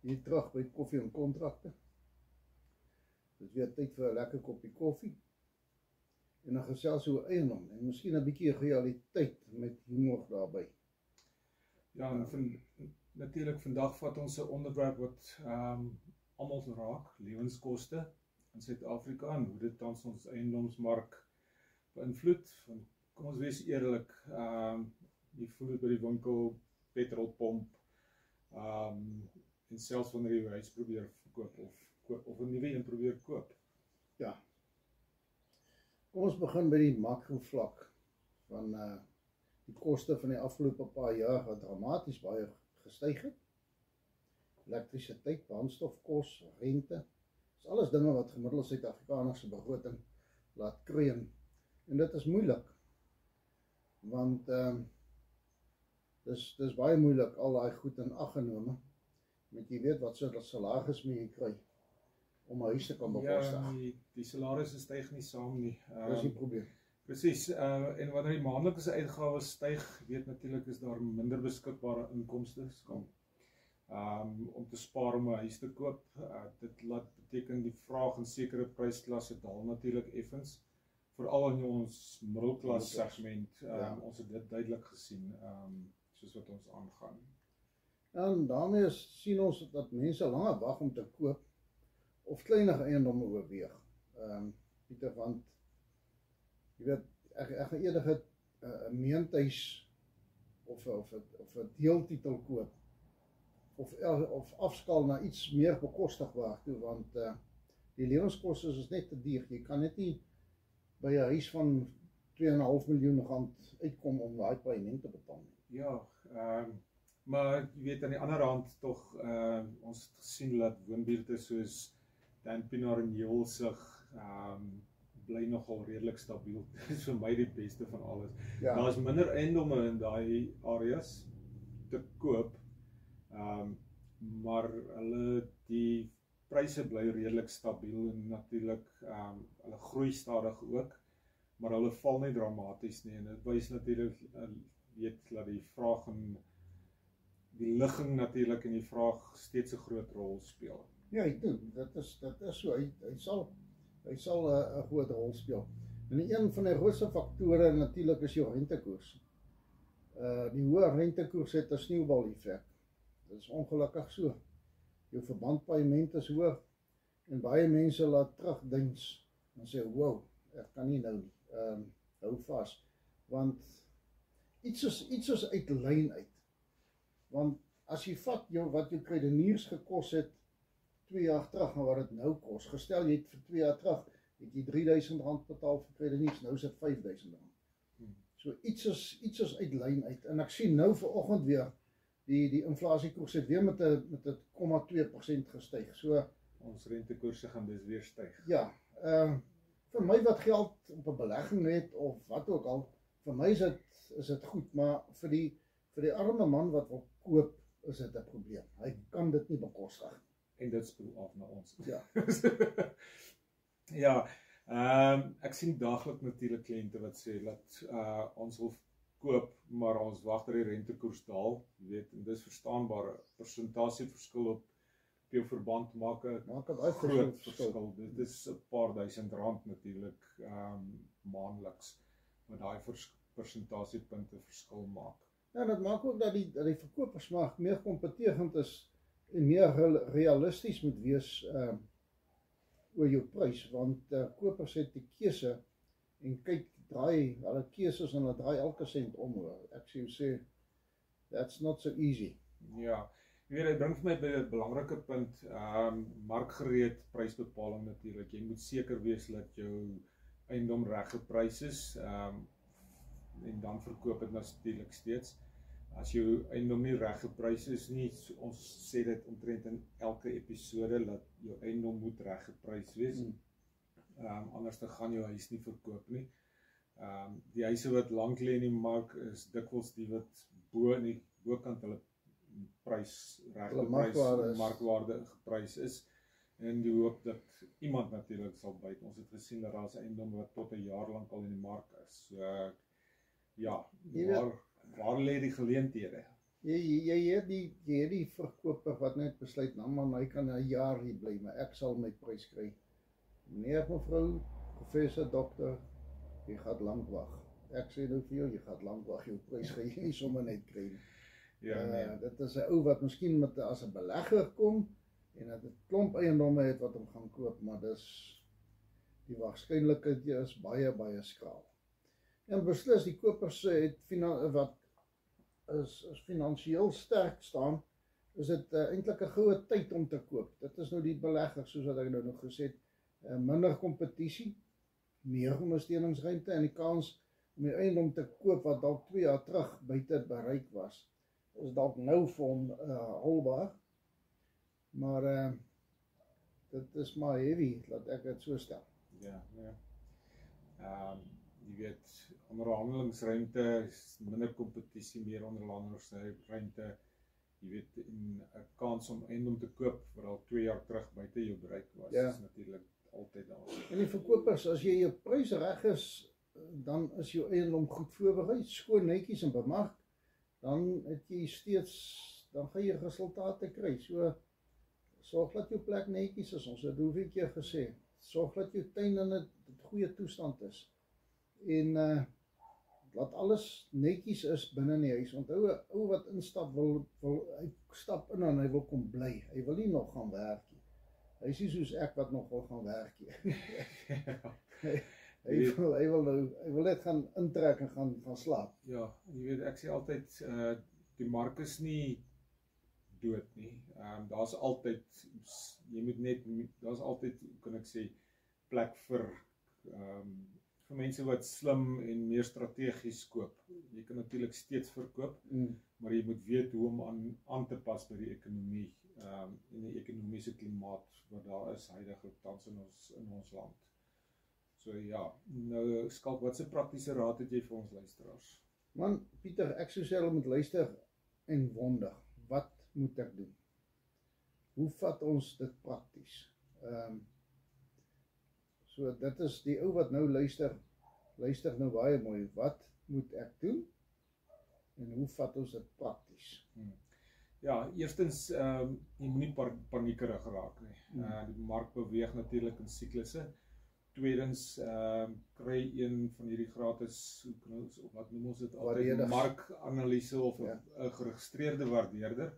Hier terug by koffie en kontrakte. Dit is weer tyd vir 'n lekker koppie koffie. En dan gesels oor eiendom en miskien 'n bietjie realiteit met humor daarbey. Ja, en natuurlik vandag vat ons 'n onderwerp wat almal raak, lewenskoste in Suid-Afrika en hoe dit tans ons eiendomsmark beïnvloed. Kom ons wees eerlik, jy voel dit by die winkel, petrolpomp, en selfs wanneer jy jou huis probeer verkoop of 'n nuwe een probeer koop. Ja. Kom ons begin by die makrovlak van die koste van die afgelope paar jaar wat dramaties baie gestyg het. Elektrisiteit, brandstofkos, rente, is alles dinge wat gemiddeld Suid-Afrikaners se begroting laat kreun. En dit is moeilik, want dis baie moeilik al daai goed in ag genome, met jy weet wat soort salaris moet jy kry om 'n huis te kan bekostig. Ja, die salarisse styg nie saam nie. Dis die probleem. Presies, en wanneer die maandelikse uitgawes styg, weet natuurlik is daar minder beskikbare inkomste om te spaar om 'n huis te koop. Dit laat beteken die vraag in sekere prysklasse daal natuurlik effens, veral in ons middelklas segment. Ons het dit duidelik gesien, soos wat ons aangaan. En daarmee sien ons dat mense langer wag om te koop of kleiner eiendomme oorweeg. Pieter, want jy weet, ek gaan eerder 'n meentuis of 'n deeltitel koop of afskaal na iets meer bekostigbaar toe, want die lewenskoste is net te duur. Jy kan net nie by 'n huis van 2,5 miljoen rand uitkom om daai paaiement te betaal nie. Ja, maar jy weet aan die ander hand tog, ons het gesien dat woonbuurte soos Dan Pienaar en Heulsig bly nogal redelik stabiel. Dit is vir my die beste van alles. Ja. Daar is minder eiendomme in daai areas te koop, maar die pryse bly redelik stabiel en natuurlik hulle groei stadig ook, maar hulle val nie dramaties nie en dit wys natuurlik weet dat die vraag en die ligging natuurlik en die vraag steeds 'n groot rol speel. Ja, hy doen. Dit is so. Hy sal 'n groot rol speel. En een van die grootste faktore natuurlik is jou rentekoers. Die hoë rentekoers het 'n sneeubal effek. Dit is ongelukkig so. Jou verbandpaaiement is hoog en baie mense laat terugduins en sê, wow, ek kan nie nou nie. Hou vas. Want iets is uit lyn uit. Want as jy vat wat jou kredeniers gekos het 2 jaar terug en wat dit nou kos, gestel jy het vir 2 jaar terug, het jy R3.000 betaal vir kredeniers, nou is dit R5.000. So iets is uit lyn uit. En ek sien nou vanoggend weer, die inflasiekoers het weer met 'n 0,2% gestyg. So ons rentekoerse gaan dus weer styg. Ja, vir my wat geld op 'n belegging het of wat ook al, vir my is dit goed, maar vir die arme man wat wil koop, is dit 'n probleem. Hy kan dit nie bekostig. En dit spoel af na ons. Ja. Ja, ek sien daagliks natuurlik kliënte wat sê dat ons wil koop, maar ons wag dat die rentekoers daal, jy weet, en dis verstaanbaar. Persentasieverskil op jou verband maak 'n groot verskil. Dit is 'n paar R1000 natuurlik maandeliks wat daai persentasiepunte verskil maak. Ja, dit maak ook dat die verkopersmark meer kompeterend is en meer realisties moet wees oor jou prys, want kopers het die keuse en kyk, draai hulle keuses en hulle draai elke sent om. Ek sê, that's not so easy. Ja, jy weet, dit bring vir my by 'n belangrike punt, markgereed prysbepaling natuurlik. Jy moet seker wees dat jou eiendom reg geprys is, en dan verkoop dit natuurlik steeds. As jou eiendom nie reg geprys is nie, ons sê dit omtrent in elke episode dat jou eiendom moet reg geprys wees. Anders dan gaan jou huis nie verkoop nie. Die huise wat lank lê in die mark is dikwels die wat bo in die bokant hulle prys reg geprys, markwaarde geprys is. En die hoop dat iemand natuurlik sal byt. Ons het gesien dat daar is eiendomme wat tot 'n jaar lank al in die mark is. So ja, waar lê die geleenthede? Jy het die verkoper wat net besluit, nou man, hy kan 'n jaar hier bly, maar ek sal my prys kry. Meneer, mevrou, professor, dokter, jy gaan lank wag. Ek sê nou vir jou, jy gaan lank wag, jou prys gaan jy nie sommer net kry nie. Ja, nee. Dit is 'n ou wat miskien met as 'n belegger kom en dat 'n klomp eiendomme het wat hom gaan koop, maar die waarskynlikheid is baie skraal. En beslis die kopers het wat is finansiëel sterk staan, is dit eintlik 'n goeie tyd om te koop. Dit is nou die belegger, soos wat ek nou nog gesê het, minder kompetisie, meer ondersteuningsruimte en die kans om die eiendom te koop wat dalk 2 jaar terug buite bereik was, is dalk nou vir hom haalbaar. Maar dit is maar heavy, laat ek dit so stel. Ja, ja. Jy weet, onderhandelingsruimte is minder kompetisie, meer onderhandelingsruimte. Jy weet, 'n kans om eiendom te koop wat al 2 jaar terug buite jou bereik was, is natuurlik altyd daar. En die verkopers, as jy jou prys reg is, dan is jou eiendom goed voorberei, skoon netjies en bemark, dan gaan jy resultate kry. So sorg dat jou plek netjies is, ons het hoeveel keer gesê, sorg dat jou tuin in 'n goeie toestand is. En laat alles netjies is binne in die huis. Onthou, 'n ou wat instap hy stap in en hy wil kom bly. Hy wil nie nog gaan werk nie. Hy is nie soos ek wat nog wil gaan werk nie. Hy wil net gaan intrek en gaan slaap. Ja, jy weet, ek sê altyd, die mark is nie dood nie. Daar's altyd, daar's altyd, kan ek sê, plek vir mense wat slim en meer strategies koop. Jy kan natuurlik steeds verkoop, maar jy moet weet hoe om aan te pas by die ekonomie en die ekonomiese klimaat wat daar is huidigelik tans in ons land. So ja, nou Skalk, wat se praktiese raad het jy vir ons luisteraars? Man, Pieter, ek sou sê hulle moet luister en wonder. Wat moet ek doen? Hoe vat ons dit prakties? So dit is die ou wat nou luister nou baie mooi. Wat moet ek doen? En hoe vat ons dit prakties? Ja, eerstens, jy moet nie paniekerig raak nie. Die mark beweeg natuurlik in siklusse. Tweedens, kry een van hierdie gratis, wat noem ons dit altyd, markanalise of 'n geregistreerde waardeerder.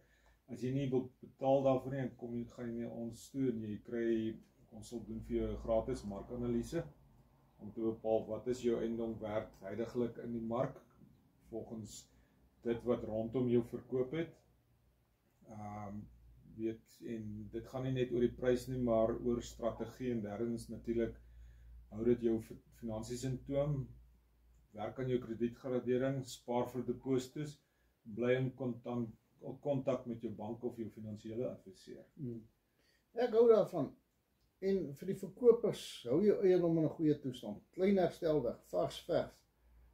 As jy nie wil betaal daarvoor nie, dan gaan jy na ons toe en ons sal doen vir jou 'n gratis markanalise om te bepaal wat is jou eiendom werd huidigelik in die mark volgens dit wat rondom jou verkoop het. En dit gaan nie net oor die prys nie, maar oor strategie en derdens natuurlik hou dit jou finansies in toom, werk aan jou kredietgradering, spaar vir depositos, bly in kontak met jou bank of jou finansiële adviseur. Ek hou daarvan. En vir die verkopers, hou jou eiendom in 'n goeie toestand. Klein herstelwerk, vars verf,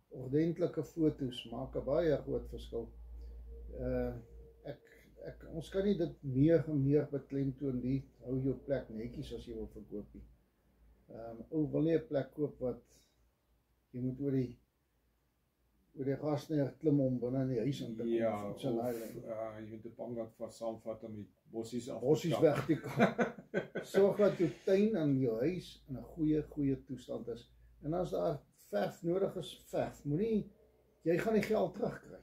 ordentlike foto's maak 'n baie groot verskil. Ons kan nie dit meer beklemtoon nie. Hou jou plek netjies as jy wil verkoop nie. Wil nie 'n plek koop wat jy moet oor die gasneer klim om binne in die huis in te kom. Ja, of jy moet 'n pangat vas saamvat om die bossies weg te kom. Sorg dat jou tuin en jou huis in 'n goeie toestand is. En as daar verf nodig is, verf. Jy gaan die geld terugkry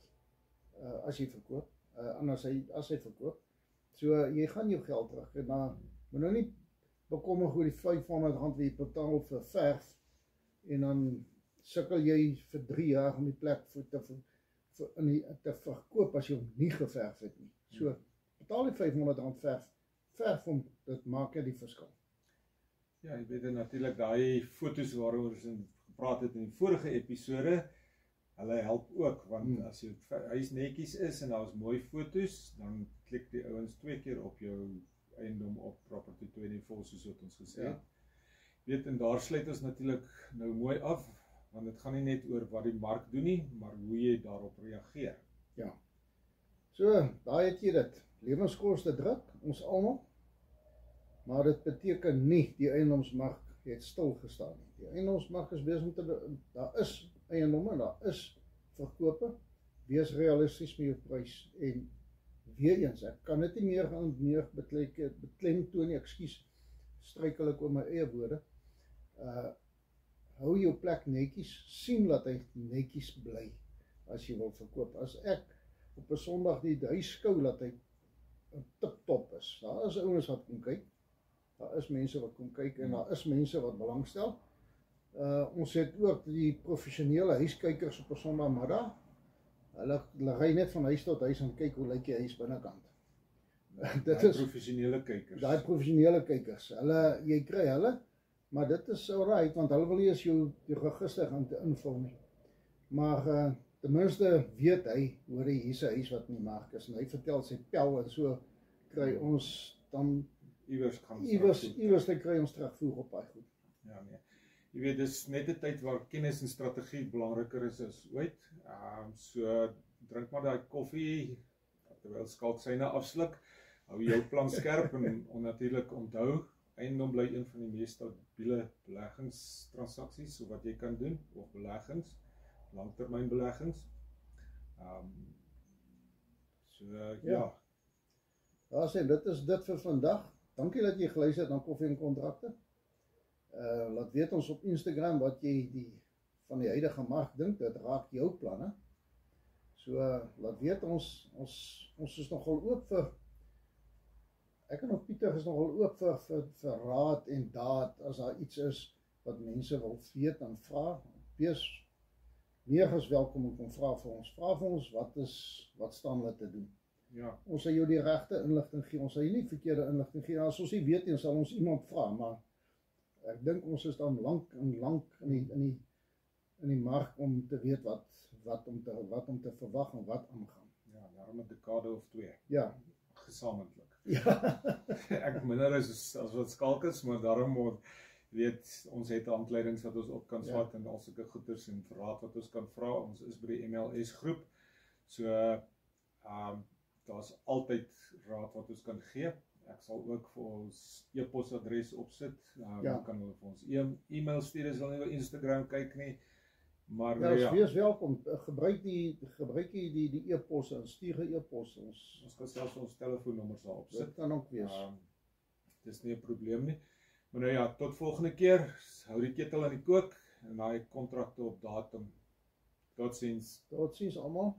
as jy verkoop. As hy verkoop. So jy gaan jou geld terugkry. Moet nou nie bekommer oor die R500 wat jy betaal vir verf en dan sukkel jy vir 3 jaar om die plek te verkoop as jy hom nie geverf het nie. So betaal die R500 verf om, dit maak die verskil. Ja, jy weet natuurlik daai foto's waaroor ons gepraat het in die vorige episode, hulle help ook, want as jou huis netjies is en daar is mooi foto's, dan klik die ouens 2 keer op jou eiendom op Property 24 soos wat ons gesê het. Weet, en daar sluit ons natuurlik nou mooi af, want dit gaan nie net oor wat die mark doen nie, maar hoe jy daarop reageer. Ja. So, daai het jy dit. Lewenskoste druk, ons almal, maar dit beteken nie die eiendomsmark het stil gestaan nie. Die eiendomsmark is besig om daar is eiendomme, daar is verkope, wees realisties met jou prys en weer eens, ek kan dit nie meer beklemtoon nie, ekskuus, struikel ek oor my eie woorde. Hou jou plek netjies, sien dat hy netjies bly as jy wil verkoop. As ek op 'n Sondag die huis skou dat hy tip-top is, daar is ouens wat kom kyk, daar is mense wat kom kyk en daar is mense wat belangstel. Ons het ook die professionele huiskykers op 'n Sondagmiddag. Hulle ry net van huis tot huis en kyk hoe lyk die huis binnekant. Dit is professionele kykers. Daai professionele kykers. Jy kry hulle, maar dit is alright want hulle wil nie eens jou die register gaan invul nie. Maar ten minste weet hy, hoor hy hier's 'n huis wat in die mark is en hy vertel sy pel en so kry ons dan iewers kry ons terugvoer op daai goed. Ja nee. Jy weet, dis net 'n tyd waar kennis en strategie belangriker is as ooit. So drink maar daai koffie terwyl Skalk syne afsluk. Hou jou plan skerp en natuurlik onthou, eiendom bly een van die mees stabiele beleggingstransaksies wat jy kan doen, of beleggings, langtermynbeleggings. Ja. Daar sê, dit is dit vir vandag. Dankie dat jy geluister het na Koffie en Kontrakte. Laat weet ons op Instagram wat jy van die huidige mark dink, dit raak jou planne. So, laat weet ons is nogal oop vir, ek en Pieter is nogal oop vir raad en daad, as daar iets is wat mense wil weet en vra, wees meer as welkom om kom vra vir ons, wat staan hulle te doen. Ja. Ons sal jou die regte inligting gee, ons sal jy nie verkeerde inligting gee, as ons nie weet nie, sal ons iemand vra, maar ek dink ons is dan lank in die mark om te weet wat om te verwag en wat aangaan. Ja, daarom 'n dekade of 2. Ja. Gesamentlik. Ja. Ek minder as wat Skalk is, maar daarom weet ons het handleidings wat ons op kan vat en al sulke goeders en raad wat ons kan vra. Ons is by die MLS groep. So daar's altyd raad wat ons kan gee. Ek sal ook vir ons e-posadres opsit. Dan kan hulle vir ons e-mail stuur as hulle nie op Instagram kyk nie. Maar wees welkom. Gebruik die e-posse en stuur e-posse. Ons kan selfs ons telefoonnommers daar opsit. Dit kan ook wees. Dis nie 'n probleem nie. Maar nou ja, tot volgende keer. Hou die ketel aan die kook en daai kontrakte op datum. Totsiens. Totsiens almal.